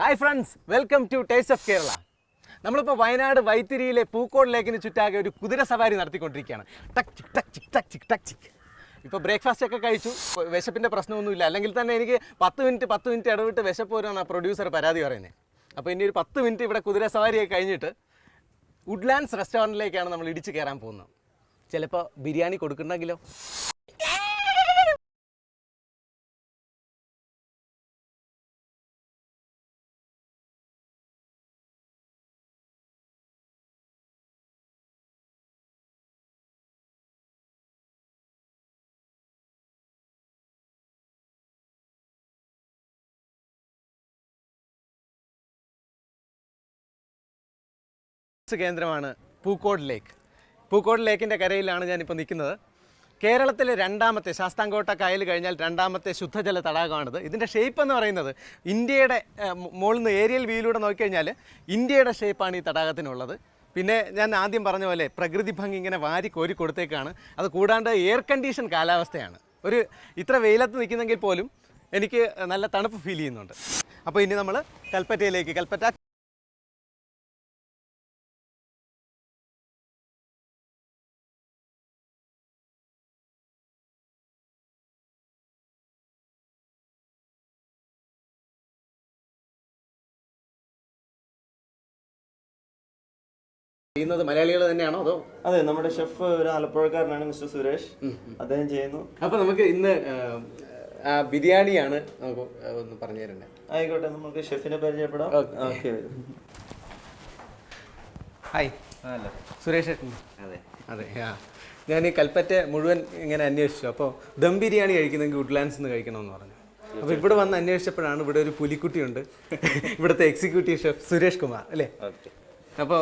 Hi friends, welcome to Taste of Kerala. നമ്മളിപ്പോൾ വയനാട് വൈത്തിരിയിലെ പൂക്കോട് ലേക്കിന് ചുറ്റാകെ ഒരു കുതിര സവാരി നടത്തിക്കൊണ്ടിരിക്കുകയാണ്. ടക് ചിക് ടക് ചിക് ടക് ചിക് ടക് ചിക്. ഇപ്പോൾ ബ്രേക്ക്ഫാസ്റ്റ് ഒക്കെ കഴിച്ചു, വിശപ്പിൻ്റെ പ്രശ്നമൊന്നുമില്ല. അല്ലെങ്കിൽ തന്നെ എനിക്ക് 10 മിനിറ്റ് ഇടവിട്ട് വിശപ്പ് വരുമെന്ന് പ്രൊഡ്യൂസർ പരാതി പറയുന്നത്. അപ്പോൾ ഇനി ഒരു 10 മിനിറ്റ് ഇവിടെ കുതിര സവാരിയൊക്കെ കഴിഞ്ഞിട്ട് വുഡ്ലാൻഡ്സ് റെസ്റ്റോറൻറ്റിലേക്കാണ് നമ്മൾ ഇടിച്ച് കയറാൻ പോകുന്നത്. ചിലപ്പോൾ ബിരിയാണി കൊടുക്കണമെങ്കിലോ. കേന്ദ്രമാണ് പൂക്കോട് ലേക്ക്. പൂക്കോട് ലേക്കിൻ്റെ കരയിലാണ് ഞാനിപ്പോൾ നിൽക്കുന്നത്. കേരളത്തിലെ രണ്ടാമത്തെ ശാസ്താംകോട്ട കായൽ കഴിഞ്ഞാൽ രണ്ടാമത്തെ ശുദ്ധജല തടാകമാണിത്. ഇതിൻ്റെ ഷേപ്പ് എന്ന് പറയുന്നത് ഇന്ത്യയുടെ മുകളിൽ നിന്ന് ഏരിയൽ വ്യൂയിലൂടെ നോക്കിക്കഴിഞ്ഞാൽ ഇന്ത്യയുടെ ഷേപ്പാണ് ഈ തടാകത്തിനുള്ളത്. പിന്നെ ഞാൻ ആദ്യം പറഞ്ഞ പോലെ പ്രകൃതി ഭംഗി ഇങ്ങനെ വാരി കോരി കൊടുത്തേക്കാണ്. അത് കൂടാണ്ട് എയർ കണ്ടീഷൻ കാലാവസ്ഥയാണ്. ഒരു ഇത്ര വെയിലത്ത് നിൽക്കുന്നെങ്കിൽ പോലും എനിക്ക് നല്ല തണുപ്പ് ഫീൽ ചെയ്യുന്നുണ്ട്. അപ്പോൾ ഇനി നമ്മൾ കൽപ്പറ്റ ചെയ്യുന്നത് മലയാളികൾ തന്നെയാണോ അതോ? അതെ, നമ്മുടെ ഷെഫ് ഒരു ആലപ്പുഴക്കാരനാണ്, മിസ്റ്റർ സുരേഷ്. അദ്ദേഹം ചെയ്യുന്നു. അപ്പോൾ നമുക്ക് ഇന്ന് ബിരിയാണിയാണ് നമുക്ക് ഒന്ന് പറഞ്ഞു തരേണ്ടത്. ആയിക്കോട്ടെ, നമുക്ക് ഷെഫിനെ പരിചയപ്പെടാം. ഓക്കെ. ഹായ്, സുരേഷ്. അതെ അതെ. ഞാൻ ഈ കൽപ്പറ്റ മുഴുവൻ ഇങ്ങനെ അന്വേഷിച്ചു. അപ്പോൾ ദം ബിരിയാണി കഴിക്കുന്നെങ്കിൽ വുഡ്ലാൻഡ്സ് നിന്ന് കഴിക്കണമെന്ന് പറഞ്ഞു. അപ്പോൾ ഇവിടെ വന്ന് അന്വേഷിച്ചപ്പോഴാണ് ഇവിടെ ഒരു പുലിക്കുട്ടിയുണ്ട്, ഇവിടുത്തെ എക്സിക്യൂട്ടീവ് ഷെഫ് സുരേഷ് കുമാർ അല്ലേ? അപ്പോൾ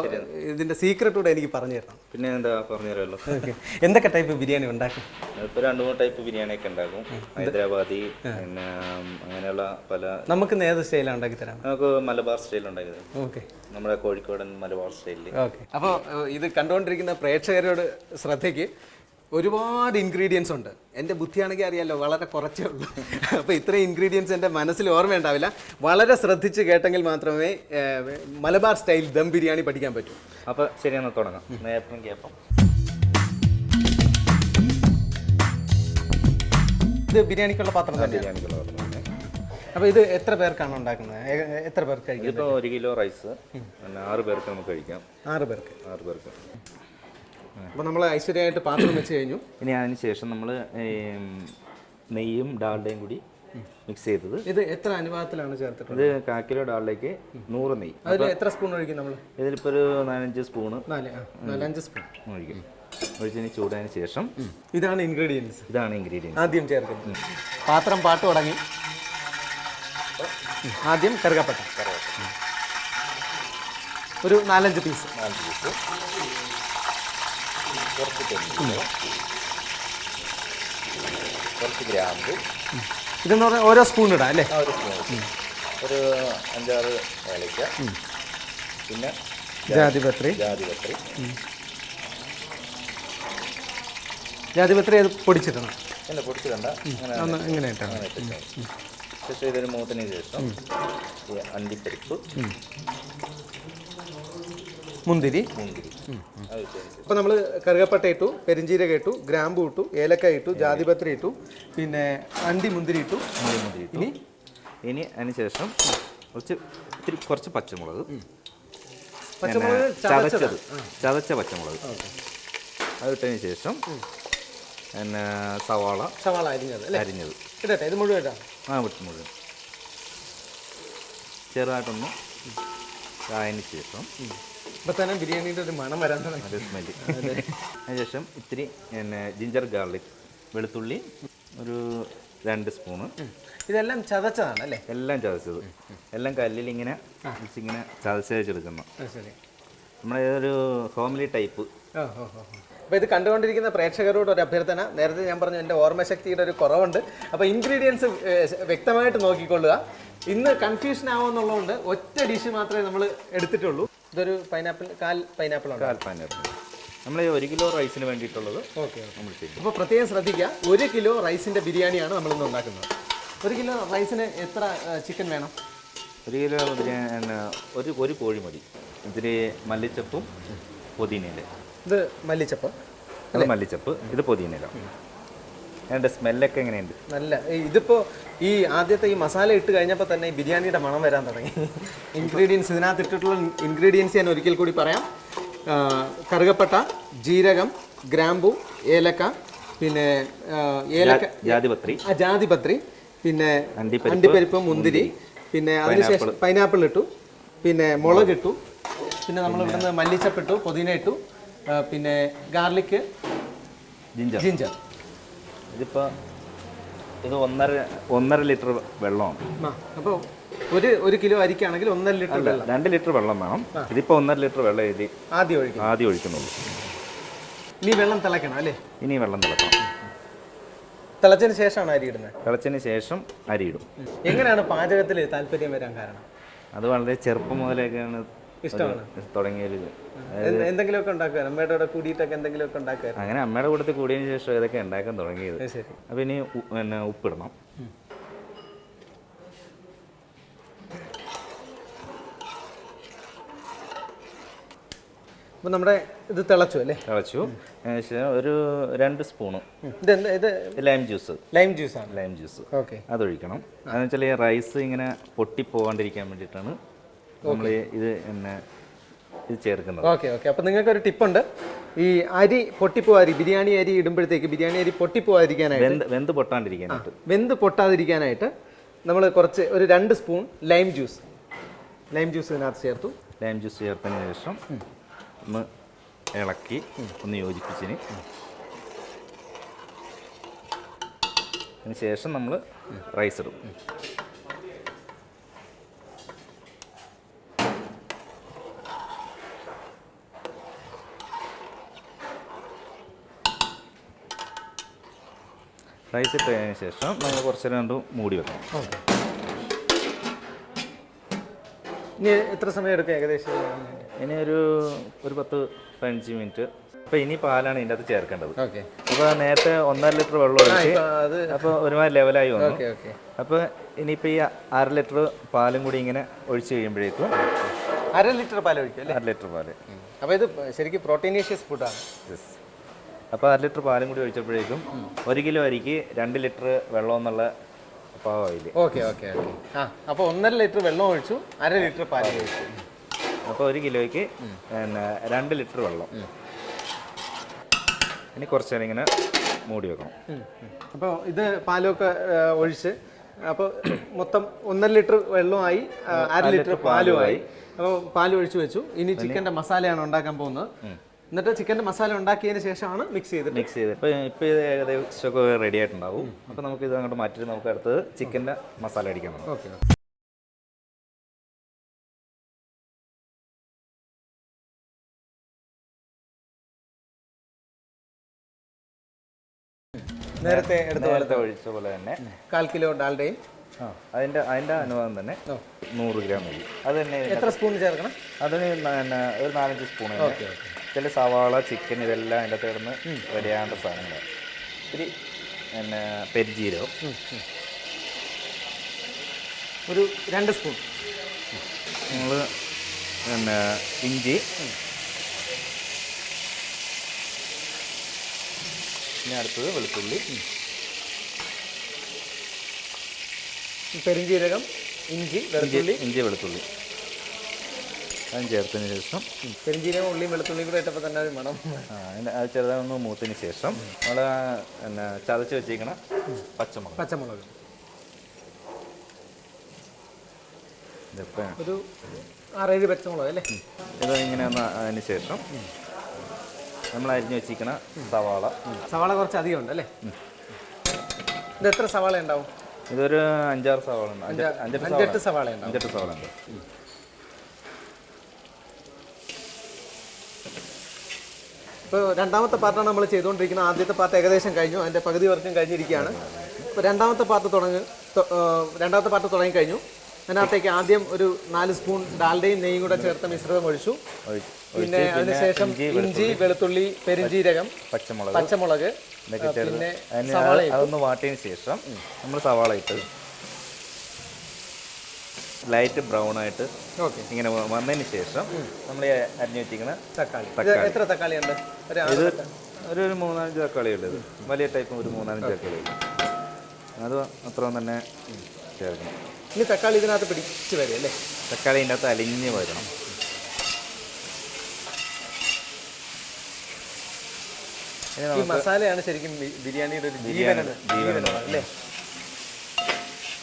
ഇതിൻ്റെ സീക്രട്ട് കൂടെ എനിക്ക് പറഞ്ഞു തരണം. പിന്നെ എന്താ പറഞ്ഞു തരാമല്ലോ. എന്തൊക്കെ ടൈപ്പ് ബിരിയാണി ഉണ്ടാക്കും? ഇപ്പോൾ 2-3 ടൈപ്പ് ബിരിയാണിയൊക്കെ ഉണ്ടാക്കും. ഹൈദരാബാദി, പിന്നെ അങ്ങനെയുള്ള പല. നമുക്ക് ഏത് സ്റ്റൈലാണ് ഉണ്ടാക്കി തരാം? നമുക്ക് മലബാർ സ്റ്റൈൽ ഉണ്ടാക്കി തരാം. ഓക്കെ, നമ്മുടെ കോഴിക്കോടൻ മലബാർ സ്റ്റൈലിൽ. ഓക്കെ. അപ്പോൾ ഇത് കണ്ടുകൊണ്ടിരിക്കുന്ന പ്രേക്ഷകരോട് ശ്രദ്ധയ്ക്ക്, ഒരുപാട് ഇൻഗ്രീഡിയൻസ് ഉണ്ട്. എൻ്റെ ബുദ്ധിയാണെങ്കിൽ അറിയാമല്ലോ, വളരെ കുറച്ചേ ഉള്ളൂ. അപ്പോൾ ഇത്രയും ഇൻഗ്രീഡിയൻസ് എൻ്റെ മനസ്സിൽ ഓർമ്മയുണ്ടാവില്ല. വളരെ ശ്രദ്ധിച്ച് കേട്ടെങ്കിൽ മാത്രമേ മലബാർ സ്റ്റൈൽ ദം ബിരിയാണി പഠിക്കാൻ പറ്റൂ. അപ്പോൾ ശരിയെന്ന് തുടങ്ങാം. നേപ്പം കേപ്പം. ഇത് ബിരിയാണിക്കുള്ള പാത്രം തന്നെ. ബിരിയാണിക്കുള്ള പാത്രം തന്നെ. അപ്പോൾ ഇത് എത്ര പേർക്കാണ് ഉണ്ടാക്കുന്നത്? എത്ര പേർക്ക് കഴിക്കും? ഇപ്പോൾ 1 കിലോ റൈസ്, പിന്നെ 6 പേർക്ക് നമുക്ക് കഴിക്കാം. 6 പേർക്ക്. അപ്പോൾ നമ്മൾ ഐശ്വര്യമായിട്ട് പാത്രം വെച്ച് കഴിഞ്ഞു. ഇനി അതിന് ശേഷം നമ്മൾ നെയ്യും ഡാൽഡയും കൂടി മിക്സ് ചെയ്തത്. ഇത് എത്ര അനുപാതത്തിലാണ് ചേർത്തിട്ടുള്ളത്? ഇത് 1/4 കിലോ ഡാൽഡയ്ക്ക് 100 നെയ്യ്. അതിൽ എത്ര സ്പൂൺ ഒഴിക്കും നമ്മൾ? ഇതിലിപ്പോൾ ഒരു 4-5 സ്പൂണ് 4-5 സ്പൂൺ ഒഴിക്കും. ഒഴിച്ചതിന് ചൂടായതിന് ശേഷം ഇതാണ് ഇൻഗ്രീഡിയൻസ്. ആദ്യം ചേർക്കുന്നത്. പാത്രം പാട്ട് തുടങ്ങി. ആദ്യം കറുകപ്പട്ട ഒരു 4-5 പീസ്. കുറച്ച് തെങ്ങ്, കുറച്ച് ഗ്രാമ്പ്. ഇതെന്ന് പറഞ്ഞാൽ ഓരോ സ്പൂൺ ഇടാം അല്ലേ? ഒരു സ്പൂൺ, ഒരു 5-6 ഏലക്ക, പിന്നെ ജാതിപത്രി. അത് പൊടിച്ചിടണം. അല്ല, പൊടിച്ചിടണ്ട, ഇങ്ങനെ ഇട്ടാണ്. ശേഷം ഇതൊരു മൂത്തിന് ശേഷം അണ്ടിപ്പരിപ്പ്, മുന്തിരി. അപ്പോൾ നമ്മൾ കറുകപ്പട്ട ഇട്ടു, പെരിഞ്ചീരകം ഇട്ടു, ഗ്രാമ്പു ഇട്ടു, ഏലക്ക ഇട്ടു, ജാതിപത്രി ഇട്ടു, പിന്നെ മുന്തിരി ഇട്ടു. ഇനി അതിന് ശേഷം കുറച്ച് പച്ചമുളക്, ചതച്ച പച്ചമുളക് അതിട്ടതിന് ശേഷം പിന്നെ സവാള അരിഞ്ഞത് ഇടട്ടെ. ഇത് മുഴുവൻ ഇടാം. മുഴുവൻ ചെറുതായിട്ടൊന്ന് ആയതിന് ശേഷം ഇപ്പം തന്നെ ബിരിയാണിയുടെ ഒരു മണം വരാൻ തുടങ്ങി, സ്മെല്ല്. അതിനുശേഷം ഇത്തിരി പിന്നെ ജിഞ്ചർ ഗാർലിക്, വെളുത്തുള്ളി ഒരു 2 സ്പൂണ്. ഇതെല്ലാം ചതച്ചതാണ് അല്ലേ? എല്ലാം ചതച്ചത്, എല്ലാം കല്ലിൽ ഇങ്ങനെ ചതച്ചെടുക്കുന്നു. നമ്മുടെ ഒരു ഹോംലി ടൈപ്പ്. അപ്പോൾ ഇത് കണ്ടുകൊണ്ടിരിക്കുന്ന പ്രേക്ഷകരോട് ഒരു അഭ്യർത്ഥന. നേരത്തെ ഞാൻ പറഞ്ഞു എൻ്റെ ഓർമ്മശക്തിയുടെ ഒരു കുറവുണ്ട്. അപ്പോൾ ഇൻഗ്രീഡിയൻസ് വ്യക്തമായിട്ട് നോക്കിക്കൊള്ളുക. ഇന്ന് കൺഫ്യൂഷൻ ആവുമെന്നുള്ളതുകൊണ്ട് ഒറ്റ ഡിഷ് മാത്രമേ നമ്മൾ എടുത്തിട്ടുള്ളൂ. ഇതൊരു കാൽ പൈനാപ്പിൾ. നമ്മൾ 1 കിലോ റൈസിന് വേണ്ടിയിട്ടുള്ളത്. ഓക്കെ, നമ്മൾ ചെയ്യും. അപ്പോൾ പ്രത്യേകം ശ്രദ്ധിക്കുക, 1 കിലോ റൈസിൻ്റെ ബിരിയാണിയാണ് നമ്മളിന്ന് ഉണ്ടാക്കുന്നത്. 1 കിലോ റൈസിന് എത്ര ചിക്കൻ വേണം? 1 കിലോ ഒരു കോഴി മതി. ഇതിൽ മല്ലിച്ചപ്പും പുതിനയില. ഇത് മല്ലിച്ചപ്പ്, അത് മല്ലിച്ചപ്പ്, ഇത് പുതിനയില. അതിൻ്റെ സ്മെല്ലൊക്കെ എങ്ങനെയുണ്ട്? നല്ല. ഇതിപ്പോൾ ഈ ആദ്യത്തെ ഈ മസാല ഇട്ട് കഴിഞ്ഞപ്പോൾ തന്നെ ഈ ബിരിയാണിയുടെ മണം വരാൻ തുടങ്ങി. ഇൻഗ്രീഡിയൻസ്, ഇതിനകത്ത് ഇട്ടിട്ടുള്ള ഇൻഗ്രീഡിയൻസ് ഞാൻ ഒരിക്കൽ കൂടി പറയാം. കറുകപ്പട്ട, ജീരകം, ഗ്രാമ്പു, ഏലക്ക, പിന്നെ ജാതിപത്രി, പിന്നെ അണ്ടിപ്പരിപ്പ്, മുന്തിരി, പിന്നെ അതിനുശേഷം പൈനാപ്പിൾ ഇട്ടു, പിന്നെ മുളക് ഇട്ടു, പിന്നെ നമ്മൾ ഇവിടുന്ന് മല്ലിച്ചപ്പ് ഇട്ടു, പുതിന ഇട്ടു, പിന്നെ ഗാർലിക്, ജിഞ്ചർ. ഇതിപ്പോൾ ഇത് 1.5 ലിറ്റർ വെള്ളമാണ്. അപ്പോൾ ഒരു കിലോ അരിക്കാണെങ്കിൽ 1.5 ലിറ്റർ വെള്ളം, 2 ലിറ്റർ വെള്ളം വേണം. ഇതിപ്പോൾ 1.5 ലിറ്റർ വെള്ളം എഴുതി ആദ്യം ഒഴിക്കുന്നുള്ളൂ. ഇനി വെള്ളം തിളയ്ക്കണം അല്ലേ? ഇനി വെള്ളം തിളക്കണം. തിളച്ചതിന് ശേഷമാണ് അരി ഇടുന്നത്? തിളച്ചതിന് ശേഷം അരി ഇടും. എങ്ങനെയാണ് പാചകത്തിൽ താല്പര്യം വരാൻ കാരണം? അത് വളരെ ചെറുപ്പം മുതലേക്കാണ് ഇഷ്ടമാണ് തുടങ്ങിയൊരു. എന്തെങ്കിലുമൊക്കെ ഉണ്ടാക്കുക, അമ്മയുടെ കൂടെ കൂടിയിട്ടൊക്കെ എന്തെങ്കിലുമൊക്കെ ഉണ്ടാക്കുക? അങ്ങനെ അമ്മയുടെ കൂട്ടത്തിൽ കൂടിയതിന് ശേഷം ഇതൊക്കെ ഉണ്ടാക്കാൻ തുടങ്ങിയത്. അപ്പം ഇനി ഉപ്പിടണം. അപ്പം നമ്മുടെ ഇത് തിളച്ചു അല്ലേ? തിളച്ചു. ഒരു 2 സ്പൂണ് ഇത് ലൈം ജ്യൂസാണ്. ലൈം ജ്യൂസ് അതൊഴിക്കണം. അതെന്ന് വെച്ചാൽ ഈ റൈസ് ഇങ്ങനെ പൊട്ടിപ്പോകാണ്ടിരിക്കാൻ വേണ്ടിയിട്ടാണ് നമ്മൾ ഇത് ചേർക്കുന്നത്. ഓക്കെ. അപ്പം നിങ്ങൾക്കൊരു ടിപ്പുണ്ട്. ഈ അരി ബിരിയാണി അരി ഇടുമ്പോഴത്തേക്ക് ബിരിയാണി അരി പൊട്ടിപ്പോവാതിരിക്കാനായിട്ട്, വെന്ത് പൊട്ടാതിരിക്കാനായിട്ട് നമ്മൾ ഒരു 2 സ്പൂൺ ലൈം ജ്യൂസ് ഇതിനകത്ത് ചേർത്തു. ലൈം ജ്യൂസ് ചേർത്തതിന് ശേഷം ഒന്ന് ഇളക്കി ഒന്ന് യോജിപ്പിച്ചതിന് ശേഷം നമ്മൾ റൈസ് ഇടും. റൈസ് ഇട്ടതിന് ശേഷം നമ്മൾ കുറച്ച് നേരം മൂടി വെക്കണം. ഇനി എത്ര സമയം എടുക്കും ഏകദേശം? ഇനി ഒരു 10-15 മിനിറ്റ്. അപ്പോൾ ഇനി പാലാണ് ഇതിൻ്റെ അകത്ത് ചേർക്കേണ്ടത്. അപ്പോൾ നേരത്തെ 1.5 ലിറ്റർ വെള്ളം ഒഴിച്ച് അപ്പോൾ ഒരുമാതിരി ലെവലായി വന്നു. അപ്പോൾ ഇനിയിപ്പോൾ ഈ 1/2 ലിറ്റർ പാലും കൂടി ഇങ്ങനെ ഒഴിച്ച് കഴിയുമ്പോഴേക്കും 1/2 ലിറ്റർ പാൽ ഒഴിക്കും അല്ലേ? 1/2 ലിറ്റർ പാല്. അപ്പോൾ ഇത് ശരിക്കും പ്രോട്ടീനേഷ്യസ് ഫുഡാണ്. അപ്പോൾ 1/2 ലിറ്റർ പാലും കൂടി ഒഴിച്ചപ്പോഴേക്കും 1 കിലോ അരിക്ക് 2 ലിറ്റർ വെള്ളം എന്നുള്ള പാകമായില്ലേ? ഓക്കെ. അപ്പോൾ 1.5 ലിറ്റർ വെള്ളം ഒഴിച്ചു, 1/2 ലിറ്റർ പാൽ ഒഴിച്ചു. അപ്പോൾ 1 കിലോയ്ക്ക് 2 ലിറ്റർ വെള്ളം. ഇനി കുറച്ച് നേരം ഇങ്ങനെ മൂടി വെക്കണം. അപ്പോൾ ഇത് പാലൊക്കെ ഒഴിച്ച് അപ്പോൾ മൊത്തം 1.5 ലിറ്റർ വെള്ളമായി, 1/2 ലിറ്റർ പാലുമായി. അപ്പോൾ പാൽ ഒഴിച്ചു വെച്ചു. ഇനി ചിക്കൻ്റെ മസാലയാണ് ഉണ്ടാക്കാൻ പോകുന്നത്. എന്നിട്ട് ചിക്കൻ്റെ മസാല ഉണ്ടാക്കിയതിന് ശേഷമാണ് മിക്സ് ചെയ്ത് ഇപ്പോൾ ഇത് ഏകദേശമൊക്കെ റെഡി ആയിട്ടുണ്ടാവും. അപ്പോൾ നമുക്ക് ഇത് അങ്ങോട്ട് മാറ്റിയിട്ട് നമുക്ക് അടുത്തത് ചിക്കൻ്റെ മസാല അടിക്കാൻ പോകും. ഓക്കെ. നേരത്തെ ഒഴിച്ച പോലെ തന്നെ 1/4 കിലോ ഡാൽഡയും അതിൻ്റെ അനുവാദം തന്നെ 100 ഗ്രാം മതി. അത് തന്നെ. എത്ര സ്പൂൺ ചേർക്കണം? അതിന് ഒരു 4-5 സ്പൂൺ. ചില സവാള, ചിക്കൻ ഇതെല്ലാം അതിൻ്റെ അകത്ത് കിടന്ന് റെഡിയാകേണ്ട സാധനങ്ങൾ. ഇത്തിരി പെരുംജീരകം ഒരു 2 സ്പൂൺ. നമ്മൾ ഇഞ്ചി, പിന്നെ അടുത്തത് വെളുത്തുള്ളി, പെരുംജീരകം, ഇഞ്ചി, വെളുത്തുള്ളി അതും ചേർത്തതിന് ശേഷം പെരുംജീരകം, ഉള്ളിയും വെളുത്തുള്ളിയും കൂടെ ഇട്ടപ്പോൾ തന്നെ ഒരു മണം. അത് ചെറുതായൊന്ന് മൂത്തതിന് ശേഷം നമ്മൾ ചതച്ച് വെച്ചിരിക്കണ പച്ചമുളക് ഒരു 6-7 പച്ചമുളക് അല്ലേ? ഇത് ഇങ്ങനെ അതിന് ശേഷം നമ്മൾ അരിഞ്ഞ് വെച്ചിരിക്കണ സവാള കുറച്ച് അധികം ഉണ്ട് അല്ലേ? ഇത് എത്ര സവാള ഉണ്ടാവും? ഇതൊരു 5-6 സവാള ഉണ്ട്. 5-8 സവാള ഉണ്ട്. ഇപ്പോൾ രണ്ടാമത്തെ പാർട്ടാണ് നമ്മൾ ചെയ്തുകൊണ്ടിരിക്കുന്നത്. ആദ്യത്തെ പാർട്ട് ഏകദേശം കഴിഞ്ഞു, അതിൻ്റെ പകുതി വർക്കും കഴിഞ്ഞിരിക്കുകയാണ്. ഇപ്പോൾ രണ്ടാമത്തെ പാർട്ട് തുടങ്ങിക്കഴിഞ്ഞു. അതിനകത്തേക്ക് ആദ്യം ഒരു 4 സ്പൂൺ ഡാൽഡയും നെയ്യും കൂടെ ചേർത്ത മിശ്രിതം ഒഴിച്ചു. പിന്നെ അതിനുശേഷം ഇഞ്ചി, വെളുത്തുള്ളി, പെരുംജീരകം, പച്ചമുളക്, പിന്നെ അതൊന്ന് വാട്ടിയതിന് ശേഷം നമ്മൾ സവാള ഇട്ട് ലൈറ്റ് ബ്രൗൺ ആയിട്ട് ഓക്കെ ഇങ്ങനെ വന്നതിന് ശേഷം നമ്മൾ അരിഞ്ഞു വെച്ചിരിക്കുന്ന തക്കാളി തക്കാളി. എത്ര തക്കാളി ഉണ്ട്? ഇത് ഒരു 3-5 തക്കാളി ഉള്ളത്, വലിയ ടൈപ്പ് ഒരു 3-5 തക്കാളി ഉണ്ട്. അത് അത്ര തന്നെ ചേർക്കണം. ഇനി തക്കാളി ഇതിനകത്ത് പിടിച്ച് വരും അല്ലേ? തക്കാളി ഇതിൻ്റെ അകത്ത് അലിഞ്ഞ് വരണം. ഈ മസാലയാണ് ശരിക്കും ബിരിയാണിയുടെ ഒരു ജീവൻ അല്ലേ?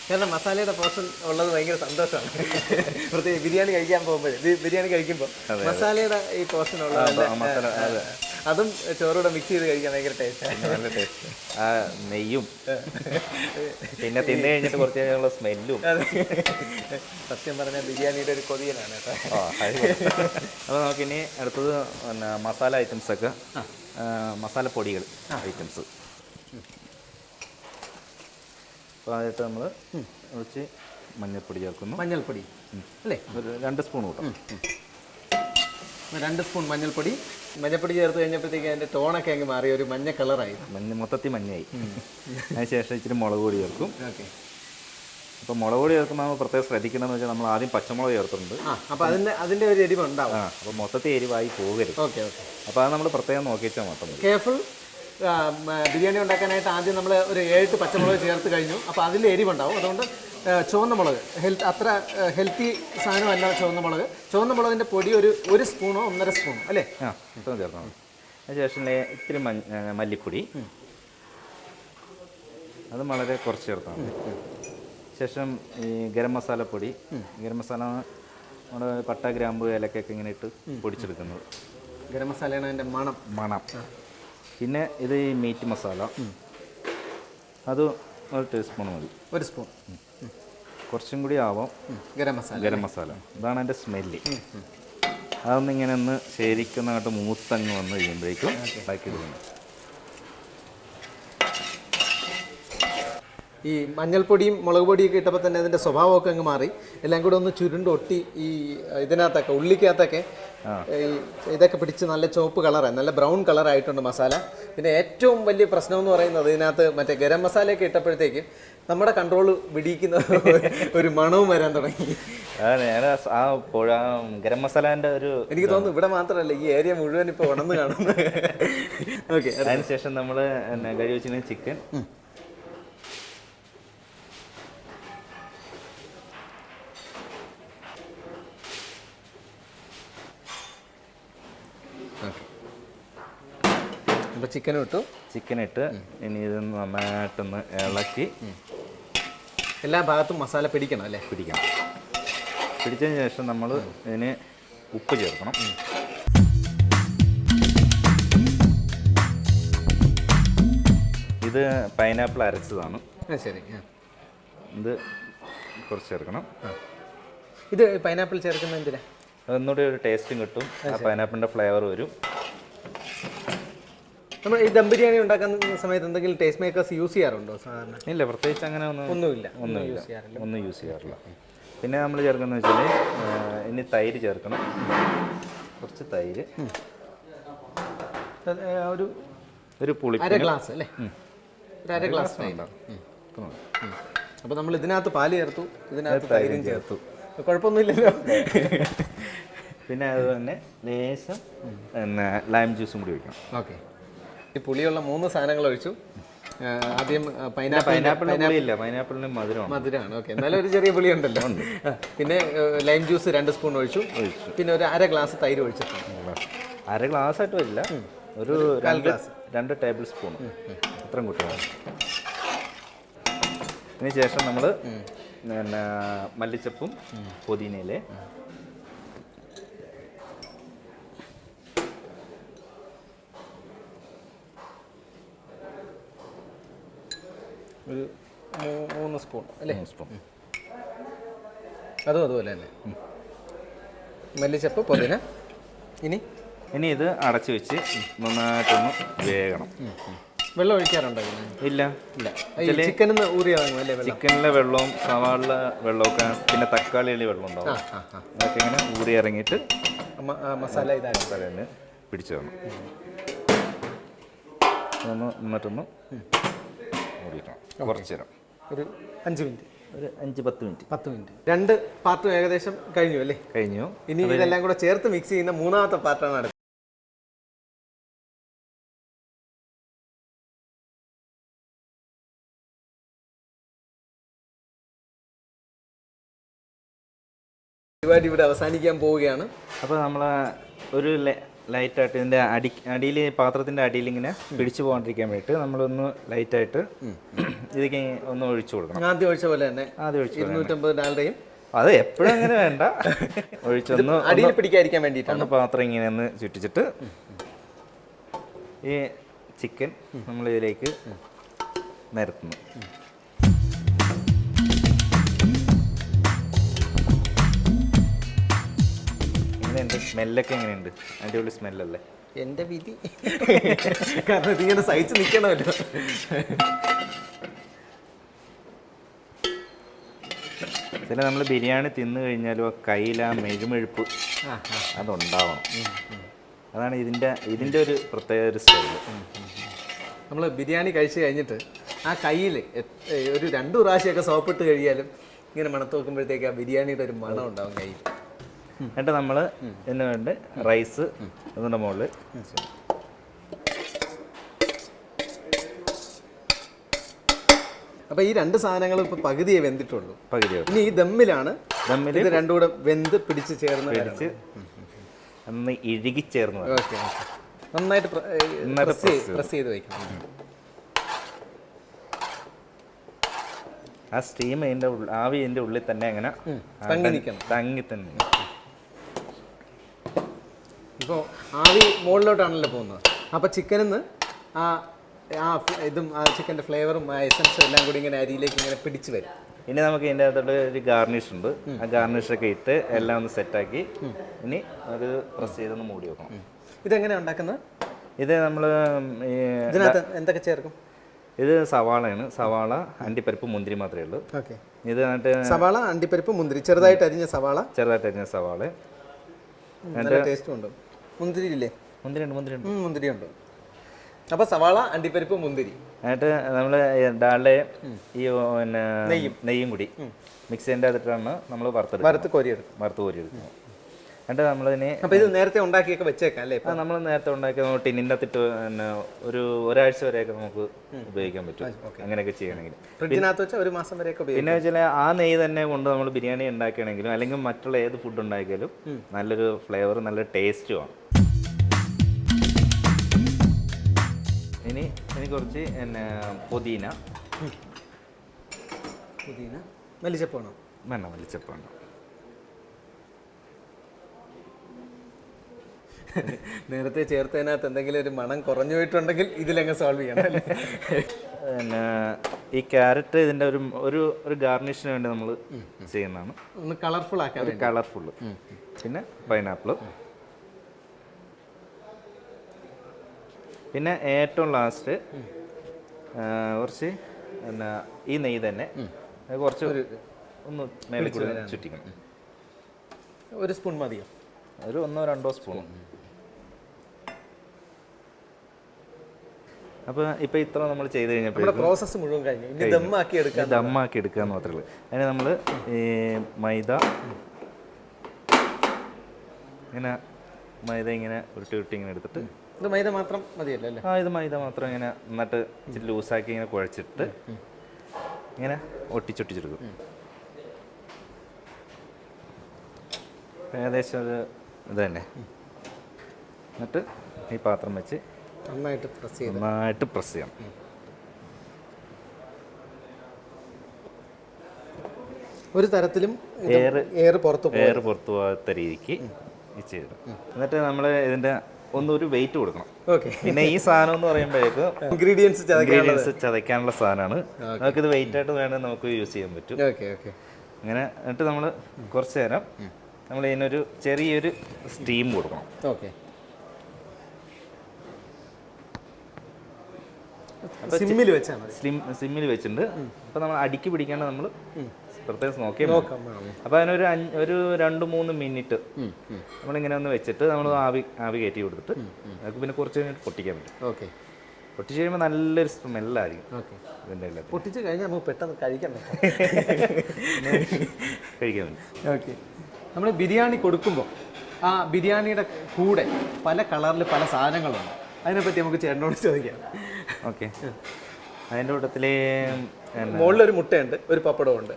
കാരണം മസാലയുടെ പോർഷൻ ഉള്ളത് ഭയങ്കര സന്തോഷമാണ്. പ്രത്യേകിച്ച് ബിരിയാണി കഴിക്കാൻ പോകുമ്പോൾ ബിരിയാണി കഴിക്കുമ്പോൾ മസാലയുടെ ഈ പോർഷൻ ഉള്ളത് അതും ചോറൂടെ മിക്സ് ചെയ്ത് കഴിക്കാൻ ഭയങ്കര ടേസ്റ്റ്. നല്ല ടേസ്റ്റ്. ആ നെയ്യും പിന്നെ തിന്നു കഴിഞ്ഞിട്ട് കുറച്ച് കഴിഞ്ഞുള്ള സ്മെല്ലും. സത്യം പറഞ്ഞാൽ ബിരിയാണിയുടെ ഒരു കൊതിയനാണ് കേട്ടോ. അപ്പോൾ നമുക്കിനി അടുത്തത് പിന്നെ മസാല ഐറ്റംസൊക്കെ, മസാലപ്പൊടികൾ ഐറ്റംസ്. അപ്പോൾ ആയിട്ട് നമ്മൾ കുറച്ച് മഞ്ഞൾപ്പൊടി ചേർക്കുന്നു. മഞ്ഞൾപ്പൊടി അല്ലേ? ഒരു 2 സ്പൂൺ കൂട്ടും. 2 സ്പൂൺ മഞ്ഞൾപ്പൊടി. മഞ്ഞൾപ്പൊടി ചേർത്ത് കഴിഞ്ഞപ്പോഴത്തേക്ക് അതിൻ്റെ ടോണൊക്കെ അങ്ങ് മാറി ഒരു മഞ്ഞ കളറായി, മൊത്തത്തിൽ മഞ്ഞയായി. അതിനുശേഷം ഇച്ചിരി മുളക് പൊടി ചേർക്കും. ഓക്കെ. അപ്പോൾ മുളക് പൊടി ചേർക്കുമ്പോൾ നമ്മൾ പ്രത്യേകം ശ്രദ്ധിക്കണമെന്ന് വെച്ചാൽ നമ്മൾ ആദ്യം പച്ചമുളക് ചേർത്തിട്ടുണ്ട്. അപ്പോൾ അതിൻ്റെ ഒരു എരിവ് ഉണ്ടാവും. അപ്പോൾ മൊത്തത്തിൽ എരിവായി പോകരുത്. Okay okay. അപ്പോൾ അത് നമ്മൾ പ്രത്യേകം നോക്കി വെച്ചാൽ മാത്രം മതി. കെയർഫുൾ. ബിരിയാണി ഉണ്ടാക്കാനായിട്ട് ആദ്യം നമ്മൾ ഒരു 7 പച്ചമുളക് ചേർത്ത് കഴിഞ്ഞു. അപ്പോൾ അതിൽ എരിവുണ്ടാവും. അതുകൊണ്ട് ചുവന്ന മുളക് അത്ര ഹെൽത്തി സാധനമല്ല ചുവന്ന മുളക്. ചുവന്ന മുളകിൻ്റെ പൊടി ഒരു സ്പൂണോ 1.5 സ്പൂണോ അല്ലേ? ഇപ്പം ചേർത്താൽ മതി. അതിനുശേഷം ഇത്തിരി മല്ലിപ്പൊടി, അത് വളരെ കുറച്ച് ചേർത്താൽ മതി. ശേഷം ഈ ഗരം മസാലപ്പൊടി. ഗരം മസാല നമ്മുടെ പട്ട, ഗ്രാമ്പ്, ഏലക്കൊക്കെ ഇങ്ങനെ ഇട്ട് പൊടിച്ചെടുക്കുന്നത്. ഗരം മസാലയാണ് അതിൻ്റെ മണം. പിന്നെ ഇത് ഈ മീറ്റ് മസാല, അത് 1 ടീസ്പൂൺ മതി. 1 സ്പൂൺ. കുറച്ചും കൂടി ആവാം ഗരം മസാല. ഇതാണ് അതിൻ്റെ സ്മെല്ല്. അതൊന്നിങ്ങനെ ഒന്ന് ശരിക്കുന്നതായിട്ട് മൂത്തങ്ങ് വന്ന് കഴിയുമ്പോഴേക്കും ബാക്കി ഇടുന്നു. ഈ മഞ്ഞൾപ്പൊടിയും മുളക് പൊടിയൊക്കെ ഇട്ടപ്പോൾ തന്നെ അതിൻ്റെ സ്വഭാവമൊക്കെ അങ്ങ് മാറി. എല്ലാം കൂടെ ഒന്ന് ചുരുണ്ടൊട്ടി ഈ ഇതിനകത്തൊക്കെ ഉള്ളിക്കകത്തൊക്കെ ഈ ഇതൊക്കെ പിടിച്ച് നല്ല ചുവപ്പ് കളറായി, നല്ല ബ്രൗൺ കളറായിട്ടുണ്ട് മസാല. പിന്നെ ഏറ്റവും വലിയ പ്രശ്നം എന്ന് പറയുന്നത് ഇതിനകത്ത് മറ്റേ ഗരം മസാലയൊക്കെ ഇട്ടപ്പോഴത്തേക്ക് നമ്മുടെ കൺട്രോൾ പിടിക്കുന്ന ഒരു മണവും വരാൻ തുടങ്ങി. ഗരം മസാലേൻ്റെ എനിക്ക് തോന്നുന്നു ഇവിടെ മാത്രമല്ല ഈ ഏരിയ മുഴുവൻ ഇപ്പോൾ ഉണർന്ന് കാണുന്നു. ഓക്കെ. അതിനുശേഷം നമ്മൾ കഴുകി വെച്ചിരുന്ന ചിക്കൻ ചിക്കൻ ഇട്ട് ഇനി ഇത് നന്നായിട്ടൊന്ന് ഇളക്കി എല്ലാ ഭാഗത്തും മസാല പിടിക്കണം അല്ലേ? പിടിച്ചതിന് ശേഷം നമ്മൾ ഇതിന് ഉപ്പ് ചേർക്കണം. ഇത് പൈനാപ്പിൾ അരച്ചതാണ്. ശരി. ഇത് കുറച്ച് ചേർക്കണം. ഇത് പൈനാപ്പിൾ ചേർക്കുന്നത് എന്തിനാ? അതൊന്നുകൂടി ഒരു ടേസ്റ്റും കിട്ടും, ആ പൈനാപ്പിളിൻ്റെ ഫ്ലേവർ വരും. നമ്മൾ ഈ ദം ബിരിയാണി ഉണ്ടാക്കുന്ന സമയത്ത് എന്തെങ്കിലും ടേസ്റ്റ് മേക്കേഴ്സ് യൂസ് ചെയ്യാറുണ്ടോ സാധാരണ? ഇല്ല, പ്രത്യേകിച്ച് അങ്ങനെ ഒന്നും യൂസ് ചെയ്യാറില്ല. പിന്നെ നമ്മൾ ചേർക്കുന്നത് വെച്ചാൽ ഇനി തൈര് ചേർക്കണം. കുറച്ച് തൈര്, ഒരു പുളി, 1/2 ഗ്ലാസ് അല്ലേ? 1/2 ഗ്ലാസ് ഉണ്ടാവും. അപ്പോൾ നമ്മൾ ഇതിനകത്ത് പാല് ചേർത്തു, ഇതിനകത്ത് തൈരും ചേർത്തു, കുഴപ്പമൊന്നുമില്ലല്ലോ. പിന്നെ അതുതന്നെ ലേശം പിന്നെ ലൈം ജ്യൂസും കൂടി ഒഴിക്കണം. ഓക്കെ. ഈ പുളിയുള്ള 3 സാധനങ്ങൾ ഒഴിച്ചു. ആദ്യം പൈനാപ്പിളിന് മധുരമാണ്. ഓക്കെ. എന്നാലും ഒരു ചെറിയ പുളി ഉണ്ടല്ലോ. പിന്നെ ലൈം ജ്യൂസ് 2 സ്പൂൺ ഒഴിച്ചു. പിന്നെ ഒരു 1/2 ഗ്ലാസ് തൈര് ഒഴിച്ചിട്ടുണ്ട്. 1/2 ഗ്ലാസ് ആയിട്ട് വരില്ല, ഒരു 2 ടേബിൾ സ്പൂൺ അത്രയും കൂട്ടുക. ഇതിന് ശേഷം നമ്മൾ പിന്നെ മല്ലിച്ചപ്പും പുതിനയിലെ ഒരു 3 സ്പൂൺ അല്ലേ? 3 സ്പൂൺ. അതുപോലെ തന്നെ മല്ലിച്ചപ്പ്, പുതിന. ഇനി ഇത് അടച്ചു വെച്ച് നന്നായിട്ടൊന്ന് വേകണം. വെള്ളം ഒഴിക്കാറുണ്ടോ? ഇല്ല. ചിക്കനിൽ നിന്ന് ഊറിയാകും. ചിക്കനിലെ വെള്ളവും സവാളിലെ വെള്ളമൊക്കെ പിന്നെ തക്കാളിയിലെ വെള്ളം ഉണ്ടാവും. അതൊക്കെ ഇങ്ങനെ ഊറി ഇറങ്ങിയിട്ട് മസാല തന്നെ പിടിച്ചു തരണം. എന്നിട്ടൊന്ന് ഓടിക്കണം കുറച്ച് നേരം, ഒരു 5 മിനിറ്റ്. ഒരു 5-10 മിനിറ്റ്. 10 മിനിറ്റ്. രണ്ട് പാർട്ടും ഏകദേശം കഴിഞ്ഞു അല്ലേ? കഴിഞ്ഞു. ഇനി ഇതെല്ലാം കൂടെ ചേർത്ത് മിക്സ് ചെയ്യുന്ന മൂന്നാമത്തെ പാർട്ടാണ് അടുത്തത്. പരിപാടി ഇവിടെ അവസാനിക്കാൻ പോവുകയാണ്. അപ്പോൾ നമ്മൾ ഒരു ലൈറ്റായിട്ട് ഇതിൻ്റെ അടിയിൽ പാത്രത്തിൻ്റെ അടിയിൽ ഇങ്ങനെ പിടിച്ചു പോകാണ്ടിരിക്കാൻ വേണ്ടിയിട്ട് നമ്മളൊന്ന് ലൈറ്റായിട്ട് ഇതിലേക്ക് ഒന്ന് ഒഴിച്ചു കൊടുക്കണം. ആദ്യം ഒഴിച്ച പോലെ തന്നെ ആദ്യം ഒഴിച്ചു 250 ഡാൽഡയും. അത് എപ്പോഴും അങ്ങനെ വേണ്ട, ഒഴിച്ചൊന്ന് അടിയിൽ പിടിക്കാതിരിക്കാൻ വേണ്ടിയിട്ടാണ്. ഒന്ന് പാത്രം ഇങ്ങനെ ഒന്ന് ചുറ്റിച്ചിട്ട് ഈ ചിക്കൻ നമ്മൾ ഇതിലേക്ക് നിരത്തുന്നു. എങ്ങനെയുണ്ട് സ്മെല്ലൊക്കെ? എങ്ങനെയുണ്ട്? അടിപൊളി സ്മെല്ലല്ലേ? എൻ്റെ വിധി, കാരണം ഇതിങ്ങനെ സഹിച്ച് നിൽക്കണമല്ലോ. ചില നമ്മൾ ബിരിയാണി തിന്നു കഴിഞ്ഞാലും ആ കയ്യിൽ ആ മെഴുമെഴുപ്പ് അതുണ്ടാവണം. അതാണ് ഇതിൻ്റെ ഒരു പ്രത്യേക ഒരു സ്റ്റൈല്. നമ്മൾ ബിരിയാണി കഴിച്ച് കഴിഞ്ഞിട്ട് ആ കയ്യിൽ ഒരു 2 പ്രാവശ്യമൊക്കെ സോപ്പിട്ട് കഴിയാലും ഇങ്ങനെ മണത്ത് നോക്കുമ്പോഴത്തേക്ക് ആ ബിരിയാണിയുടെ ഒരു മണം ഉണ്ടാവും കയ്യിൽ. എന്നിട്ട് നമ്മൾ ഇതിന് വേണ്ടി റൈസ് അതിൻ്റെ മുകളിൽ അപ്പോൾ ഈ 2 സാധനങ്ങളും ഇപ്പോൾ പകുതിയെ വെന്തിട്ടുള്ളൂ. പകുതിയോ? ഇനി ഈ ദമ്മിലാണ് ഇത് രണ്ടും കൂടെ വെന്ത് പിടിച്ച് ചേർന്ന് ഒന്ന് ഇഴുകി ചേർന്ന്. ഓക്കെ, നന്നായിട്ട് പ്രസ് ചെയ്ത് വയ്ക്കണം. ആ സ്റ്റീം അതിൻ്റെ ആവി ഇതിൻ്റെ ഉള്ളിൽ തന്നെ അങ്ങനെ തങ്ങി തന്നെ. ഇപ്പോൾ ആവി മുകളിലോട്ടാണല്ലോ പോകുന്നത്. അപ്പോൾ ചിക്കനിൽ നിന്ന് ഇതും ആ ചിക്കൻ്റെ ഫ്ലേവറും ആ എസൻസും എല്ലാം കൂടി ഇങ്ങനെ അരിയിലേക്ക് ഇങ്ങനെ പിടിച്ച് വരും. ഇനി നമുക്ക് ഇതിൻ്റെ അകത്തോട്ട് ഒരു ഗാർണിഷ് ഉണ്ട്. ആ ഗാർണിഷൊക്കെ ഇട്ട് എല്ലാം ഒന്ന് സെറ്റാക്കി ഇനി അത് പ്രസ് ചെയ്തൊന്ന് മൂടി വെക്കണം. ഇതെങ്ങനെയാണ് ഉണ്ടാക്കുന്നത്? ഇത് നമ്മൾ ഇതിനകത്ത് എന്തൊക്കെ ചേർക്കും? ഇത് സവാളയാണ്. സവാള, അണ്ടിപ്പരിപ്പ്, മുന്തിരി മാത്രമേ ഉള്ളൂ. ഓക്കെ. ഇത് സവാള, അണ്ടിപ്പരിപ്പ്, മുന്തിരി, ചെറുതായിട്ട് അരിഞ്ഞ സവാള. നല്ല ടേസ്റ്റും ഉണ്ട്. മുന്തിരി ഇല്ലേ? മുന്തിരിയുണ്ട്. അപ്പോൾ സവാള, അണ്ടിപ്പരിപ്പ്, മുന്തിരി, എന്നിട്ട് നമ്മൾ ഡാലിലെ ഈ പിന്നെ നെയ്യും കൂടി മിക്സ് ചെയ്യേണ്ട അതിട്ടാണ് നമ്മൾ വറുത്ത് കോരിയെടുക്കുന്നത്. എന്നിട്ട് നമ്മളതിനെ അപ്പോൾ ഇത് നേരത്തെ ഉണ്ടാക്കിയൊക്കെ വെച്ചേക്കാം അല്ലേ? നമ്മൾ നേരത്തെ ഉണ്ടാക്കി ടിന്നിൻ്റെ അകത്തിട്ട് പിന്നെ ഒരാഴ്ച വരെയൊക്കെ നമുക്ക് ഉപയോഗിക്കാൻ പറ്റും. അങ്ങനെയൊക്കെ ചെയ്യണമെങ്കിൽ ഫ്രിഡ്ജിനകത്ത് വെച്ചാൽ 1 മാസം വരെയൊക്കെ. പിന്നെ വെച്ചാൽ ആ നെയ്യ് തന്നെ കൊണ്ട് നമ്മൾ ബിരിയാണി ഉണ്ടാക്കുകയാണെങ്കിലും അല്ലെങ്കിൽ മറ്റുള്ള ഏത് ഫുഡ് ഉണ്ടാക്കിയാലും നല്ലൊരു ഫ്ലേവർ, നല്ല ടേസ്റ്റുമാണ്. ഇനി കുറച്ച് പിന്നെ പുതിന, മല്ലിച്ചപ്പാണോ? വേണ്ട, മല്ലിച്ചപ്പാണ്. നേരത്തെ ചേർത്തതിനകത്ത് എന്തെങ്കിലും ഒരു മണം കുറഞ്ഞു പോയിട്ടുണ്ടെങ്കിൽ ഇതിലങ്ങ് സോൾവ് ചെയ്യണം അല്ലേ? പിന്നെ ഈ ക്യാരറ്റ് ഇതിൻ്റെ ഒരു ഗാർണിഷിന് വേണ്ടി നമ്മൾ ചെയ്യുന്നതാണ്. ഒന്ന് കളർഫുൾ ആക്കാൻ. കളർഫുള്ള്. പിന്നെ പൈനാപ്പിൾ. പിന്നെ ഏറ്റവും ലാസ്റ്റ് കുറച്ച് പിന്നെ ഈ നെയ്യ് തന്നെ കുറച്ച് ഒന്ന് മേളിൽ കൂടി ചുറ്റിക്കണം. 1 സ്പൂൺ മതിയോ? ഒരു 1-2 സ്പൂൺ. അപ്പോൾ ഇപ്പോൾ ഇത്ര നമ്മൾ ചെയ്ത് കഴിഞ്ഞപ്പോൾ പ്രോസസ്സ് മുഴുവൻ കഴിഞ്ഞു. ഇനി ദമ്മാക്കി എടുക്കുക എന്ന് മാത്രമേ ഉള്ളൂ. അതിന് നമ്മൾ ഈ മൈദ ഇങ്ങനെ ഉരുട്ടി ഇങ്ങനെ എടുത്തിട്ട്. ഇത് മൈദ മാത്രം മതിയല്ലോ അല്ലേ? ഇത് മൈദ മാത്രം ഇങ്ങനെ നന്നായിട്ട് ഇച്ചിരി ലൂസാക്കി ഇങ്ങനെ കുഴച്ചിട്ട് ഇങ്ങനെ ഒട്ടിച്ചൊട്ടിച്ചെടുക്കും. ഏകദേശം ഒരു ഇത് തന്നെ. എന്നിട്ട് ഈ പാത്രം വെച്ച് നന്നായിട്ട് പ്രസ് ചെയ്യണം. ഒരു തരത്തിലും എയർ പുറത്തു പോകാത്ത രീതിക്ക് ചെയ്തു. എന്നിട്ട് നമ്മൾ ഇതിൻ്റെ ഒരു വെയിറ്റ് കൊടുക്കണം. പിന്നെ ഈ സാധനം എന്ന് പറയുമ്പോഴേക്ക് ഇൻഗ്രീഡിയൻസ് ചതയ്ക്കാനുള്ള സാധനമാണ്. നമുക്കിത് വെയിറ്റ് ആയിട്ട് വേണമെങ്കിൽ നമുക്ക് യൂസ് ചെയ്യാൻ പറ്റും. അങ്ങനെ എന്നിട്ട് നമ്മൾ കുറച്ച് നേരം നമ്മൾ ഇതിനൊരു ചെറിയൊരു സ്റ്റീം കൊടുക്കണം. സിമ്മിൽ വെച്ചിട്ടുണ്ട്. അപ്പോൾ നമ്മൾ അടിക്ക് പിടിക്കാണ്ട് നമ്മൾ പ്രത്യേകം നോക്കിയാൽ. അപ്പോൾ അതിനൊരു 2-3 മിനിറ്റ് നമ്മളിങ്ങനെ ഒന്ന് വെച്ചിട്ട് നമ്മൾ ആവി കയറ്റി കൊടുത്തിട്ട് നമുക്ക് പിന്നെ കുറച്ച് കഴിഞ്ഞിട്ട് പൊട്ടിക്കാൻ പറ്റും. പൊട്ടിച്ച് കഴിയുമ്പോൾ നല്ലൊരു സ്മെല്ലായിരിക്കും ഓക്കെ. ഇതിൻ്റെ എല്ലാം പൊട്ടിച്ച് കഴിഞ്ഞാൽ നമുക്ക് പെട്ടെന്ന് കഴിക്കാൻ പറ്റും. കഴിക്കാൻ പറ്റും. ഓക്കെ. നമ്മൾ ബിരിയാണി കൊടുക്കുമ്പോൾ ആ ബിരിയാണിയുടെ കൂടെ പല കളറിൽ പല സാധനങ്ങളുണ്ട്. അതിനെപ്പറ്റി നമുക്ക് ചേട്ടനോട് ചോദിക്കാം. ഓക്കെ. അതിൻ്റെ കൂട്ടത്തിൽ മുകളിലൊരു മുട്ടയുണ്ട്, ഒരു പപ്പടമുണ്ട്.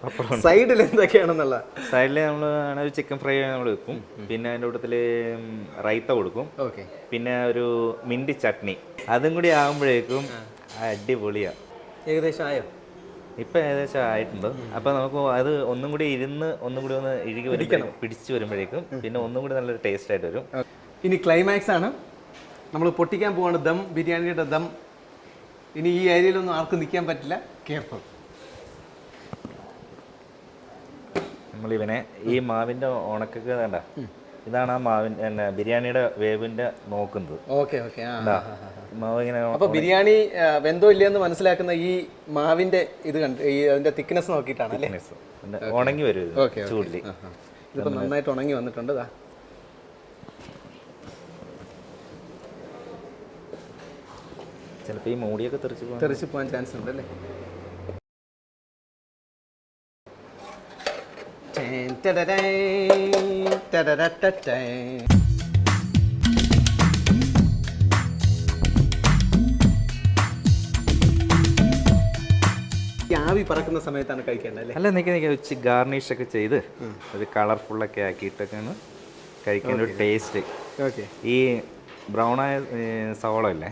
സൈഡിൽ എന്തൊക്കെയാണെന്നുള്ള സൈഡിൽ നമ്മൾ ഒരു ചിക്കൻ ഫ്രൈ നമ്മൾ വെക്കും. പിന്നെ അതിൻ്റെ കൂട്ടത്തിൽ റൈത്ത കൊടുക്കും. ഓക്കെ. പിന്നെ ഒരു മിൻറ്റ് ചട്നി അതും കൂടി ആകുമ്പോഴേക്കും അടിപൊളിയാണ്. ഏകദേശം ആയോ? ഇപ്പം ഏകദേശം ആയിട്ടുണ്ട്. അപ്പം നമുക്ക് അത് ഒന്നും കൂടി ഒന്നും കൂടി ഒന്ന് പിടിച്ച് വരുമ്പോഴേക്കും പിന്നെ ഒന്നും കൂടി നല്ലൊരു ടേസ്റ്റ് ആയിട്ട് വരും. ഇനി ക്ലൈമാക്സ് ആണ്, നമ്മൾ പൊട്ടിക്കാൻ പോവാണ്. ദം, ബിരിയാണിയുടെ ദം. ഇനി ഈ ഏരിയയിലൊന്നും ആർക്കും നിൽക്കാൻ പറ്റില്ല. കെയർഫുൾ. നമ്മളിവനെ ഈ മാവിൻ്റെ ഉണക്കൊക്കെ വേണ്ട, ഇതാണ് ആ മാവിൻ്റെ ബിരിയാണിയുടെ വേവിൻ്റെ നോക്കുന്നത്. Okay okay. മാവ് ഇങ്ങനെ അപ്പോൾ ബിരിയാണി വെന്തോ ഇല്ലയെന്ന് മനസ്സിലാക്കുന്ന ഈ മാവിൻ്റെ ഇത് കണ്ട് ഈ അതിൻ്റെ തിക്നെസ് നോക്കിയിട്ടാണ് അല്ലേ? ഉണങ്ങി വരും ചൂടിൽ. ഇതിപ്പോൾ നന്നായിട്ട് ഉണങ്ങി വന്നിട്ടുണ്ട്. ചിലപ്പോൾ ഈ മൂടിയൊക്കെ തെറിച്ച് പോകാൻ ചാൻസ് ഉണ്ട് അല്ലേ? ആവി പറക്കുന്ന സമയത്താണ് കഴിക്കേണ്ടത് അല്ലേ? അല്ല, നിൽക്കി വെച്ച് ഗാർണിഷ് ഒക്കെ ചെയ്ത് ഒരു കളർഫുള്ളൊക്കെ ആക്കിയിട്ടൊക്കെയാണ് കഴിക്കേണ്ട ഒരു ടേസ്റ്റ്. ഓക്കെ. ഈ ബ്രൗൺ ആയ സവോള അല്ലേ,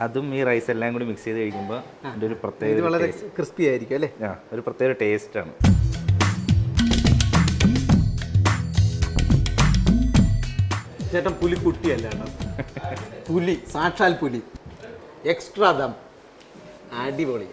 അതും ഈ റൈസ് എല്ലാം കൂടി മിക്സ് ചെയ്ത് കഴിക്കുമ്പോൾ അതിൻ്റെ ഒരു പ്രത്യേക വളരെ ക്രിസ്പി ആയിരിക്കും അല്ലേ? ഒരു പ്രത്യേക ടേസ്റ്റാണ്. ചേട്ടൻ പുലിക്കുട്ടിയല്ല കേട്ടോ, പുലി, സാക്ഷാൽ പുലി. എക്സ്ട്രാ ദം, അടിപൊളി.